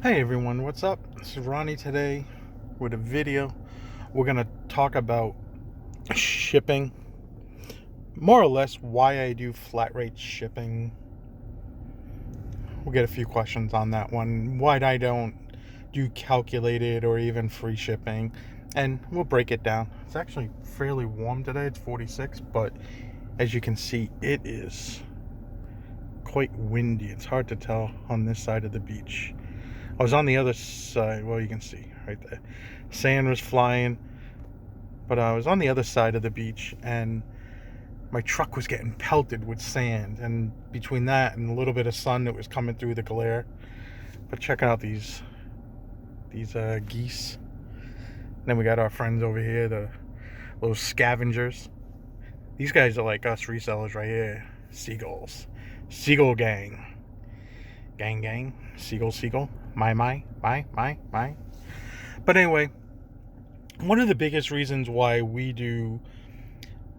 Hey everyone, what's up? This is Ronnie today with a video. We're going to talk about shipping, more or less why I do flat rate shipping. We'll get a few questions on that one. Why I don't do calculated or even free shipping, and we'll break it down. It's actually fairly warm today. It's 46, but as you can see, it is quite windy. It's hard to tell on this side of the beach. I was on the other side. Well, you can see right there. Sand was flying. But I was on the other side of the beach, and my truck was getting pelted with sand. And between that and a little bit of sun that was coming through the glare. But check out these geese. And then we got our friends over here, those scavengers. These guys are like us resellers right here. Seagulls. Seagull gang. Gang. Seagull. My. But anyway, one of the biggest reasons why we do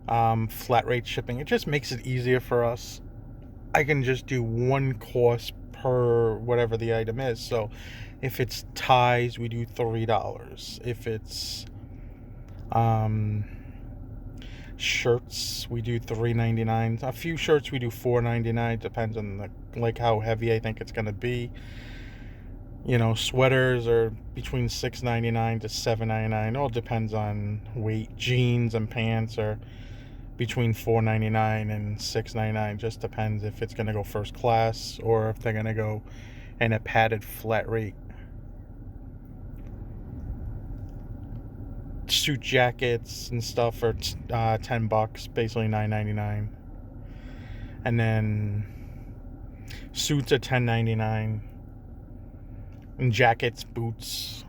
flat rate shipping, it just makes it easier for us. I can just do one cost per whatever the item is. So if it's ties, we do $3. If it's shirts, we do $3.99. A few shirts we do $4.99. Depends on how heavy I think it's gonna be. Sweaters are between $6.99 to $7.99. All depends on weight. Jeans and pants are between $4.99 and $6.99. Just depends if it's gonna go first class or if they're gonna go in a padded flat rate. Suit jackets and stuff are $10, basically $9.99. And then suits are $10.99. And jackets, boots,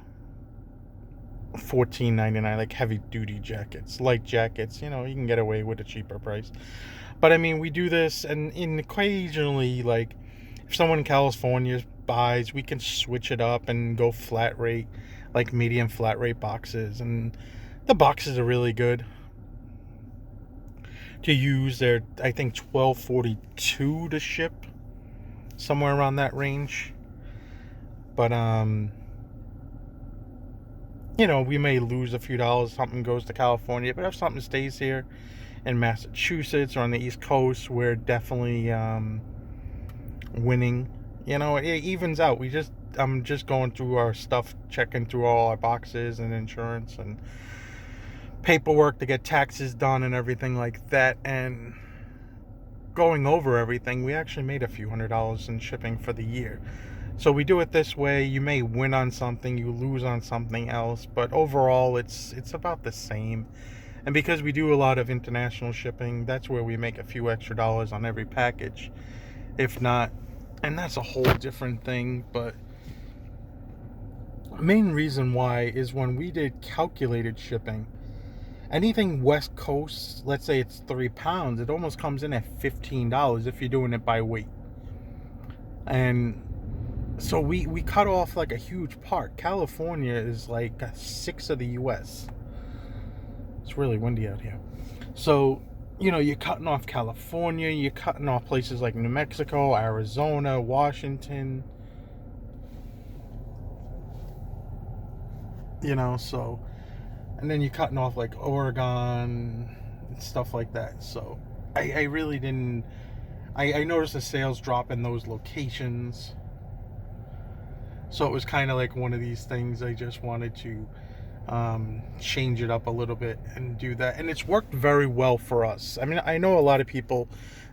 $14.99, like heavy duty jackets. Light jackets, you can get away with a cheaper price. But I mean, we do this, and occasionally, like if someone in California buys, we can switch it up and go flat rate, like medium flat rate boxes. And the boxes are really good to use. They're, I think, $12.42 to ship, somewhere around that range. But we may lose a few dollars. Something goes to California, but if something stays here in Massachusetts or on the East Coast, we're definitely winning. It evens out. I'm just going through our stuff, checking through all our boxes and insurance and paperwork to get taxes done and everything like that. And going over everything, we actually made a few $100s in shipping for the year. So we do it this way. You may win on something, you lose on something else, but overall it's about the same. And because we do a lot of international shipping, that's where we make a few extra dollars on every package, if not. And that's a whole different thing. But the main reason why is when we did calculated shipping, anything West Coast, let's say it's 3 pounds, it almost comes in at $15 if you're doing it by weight. And so we cut off like a huge part. California is like a sixth of the US. It's really windy out here. So, you're cutting off California, you're cutting off places like New Mexico, Arizona, Washington. So, and then you're cutting off like Oregon and stuff like that. So I really didn't, I noticed the sales drop in those locations. So it was kind of like one of these things. I just wanted to change it up a little bit and do that. And it's worked very well for us. I mean, I know a lot of people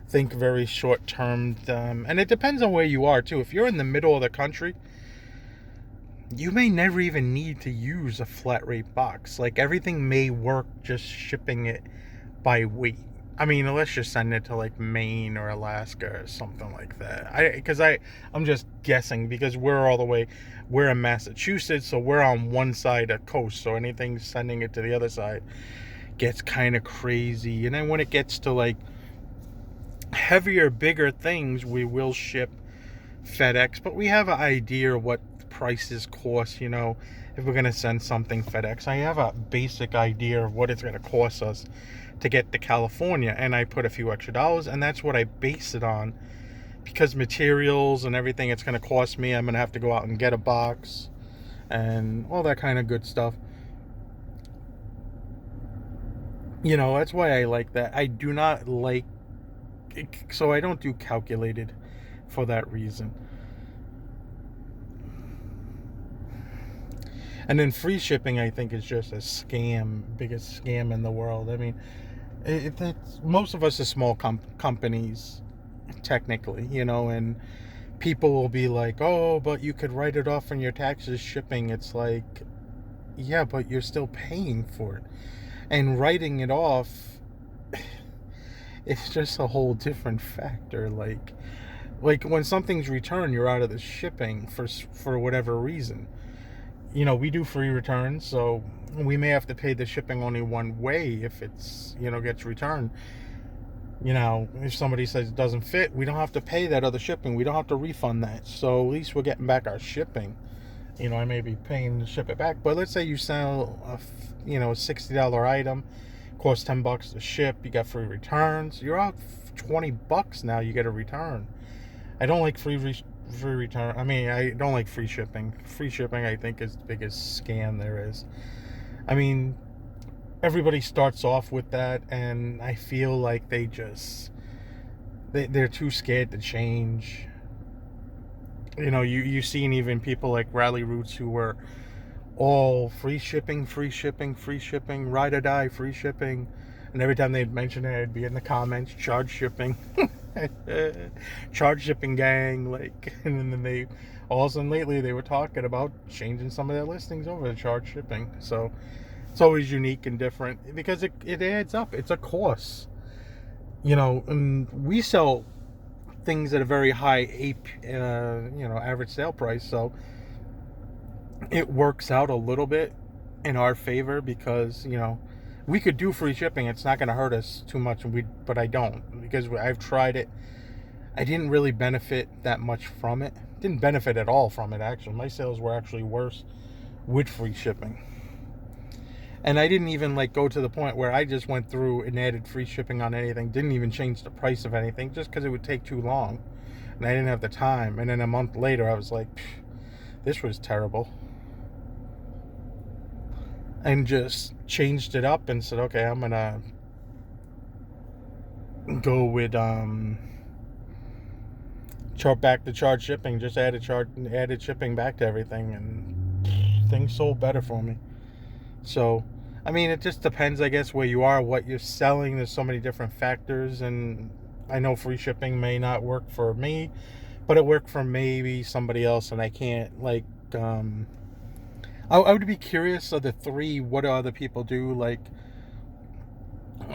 think very short term. And it depends on where you are, too. If you're in the middle of the country, you may never even need to use a flat rate box. Like, everything may work just shipping it by weight. I mean, let's just send it to like Maine or Alaska or something like that. I'm just guessing because we're in Massachusetts, so we're on one side of the coast. So anything sending it to the other side gets kind of crazy. And then when it gets to like heavier, bigger things, we will ship FedEx. But we have an idea of what prices cost, if we're going to send something FedEx. I have a basic idea of what it's going to cost us to get to California, and I put a few extra dollars, and that's what I base it on because materials and everything, it's going to cost me. I'm going to have to go out and get a box and all that kind of good stuff. You know, that's why I like that. I do not like, so I don't do calculated for that reason. And then free shipping, I think, is just a scam, biggest scam in the world. I mean, most of us are small companies, technically, you know, and people will be like, oh, but you could write it off on your taxes shipping. It's like, yeah, but you're still paying for it. And writing it off, it's just a whole different factor. Like when something's returned, you're out of the shipping for whatever reason. You know, we do free returns, so we may have to pay the shipping only one way if it's, you know, gets returned. You know, if somebody says it doesn't fit, we don't have to pay that other shipping. We don't have to refund that. So at least we're getting back our shipping. You know, I may be paying to ship it back, but let's say you sell a $60 item, costs $10 to ship, you got free returns, you're out $20 now, you get a return. I don't like free return. I mean, I don't like free shipping. Free shipping, I think, is the biggest scam there is. I mean, everybody starts off with that, and I feel like they're too scared to change. You know, you've seen even people like Rally Roots who were all free shipping, ride or die, free shipping. And every time they'd mention it, I'd be in the comments, charge shipping. Charge shipping gang. Like, and then they, all of a sudden lately, they were talking about changing some of their listings over to charge shipping. So it's always unique and different because it adds up. It's a cost. You know, and we sell things at a very high average sale price, so it works out a little bit in our favor because, you know, we could do free shipping. It's not going to hurt us too much, but I don't, because I've tried it. I didn't really benefit that much from it. Didn't benefit at all from it, actually. My sales were actually worse with free shipping. And I didn't even go to the point where I just went through and added free shipping on anything. Didn't even change the price of anything just because it would take too long. And I didn't have the time. And then a month later, I was like, this was terrible. And just changed it up and said, okay, I'm going to go with back to charge shipping. Just added shipping back to everything. And things sold better for me. So, I mean, it just depends, I guess, where you are, what you're selling. There's so many different factors, and I know free shipping may not work for me, but it worked for maybe somebody else, and I can't, I would be curious of the three, what do other people do? Like,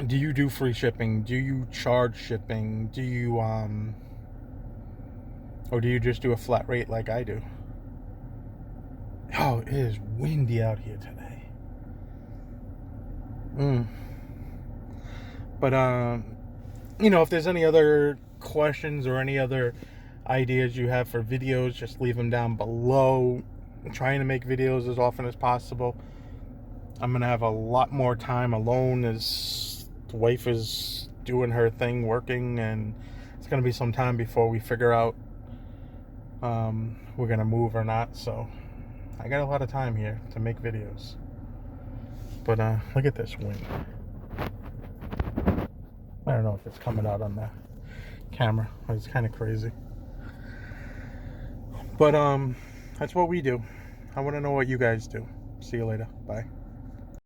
do you do free shipping? Do you charge shipping? Do you, or do you just do a flat rate like I do? Oh, it is windy out here today. But if there's any other questions or any other ideas you have for videos, just leave them down below. I'm trying to make videos as often as possible. I'm gonna have a lot more time alone as the wife is doing her thing, working, and it's gonna be some time before we figure out we're gonna move or not. So I got a lot of time here to make videos. But look at this wind. I don't know if it's coming out on the camera. It's kind of crazy. But that's what we do. I want to know what you guys do. See you later. Bye.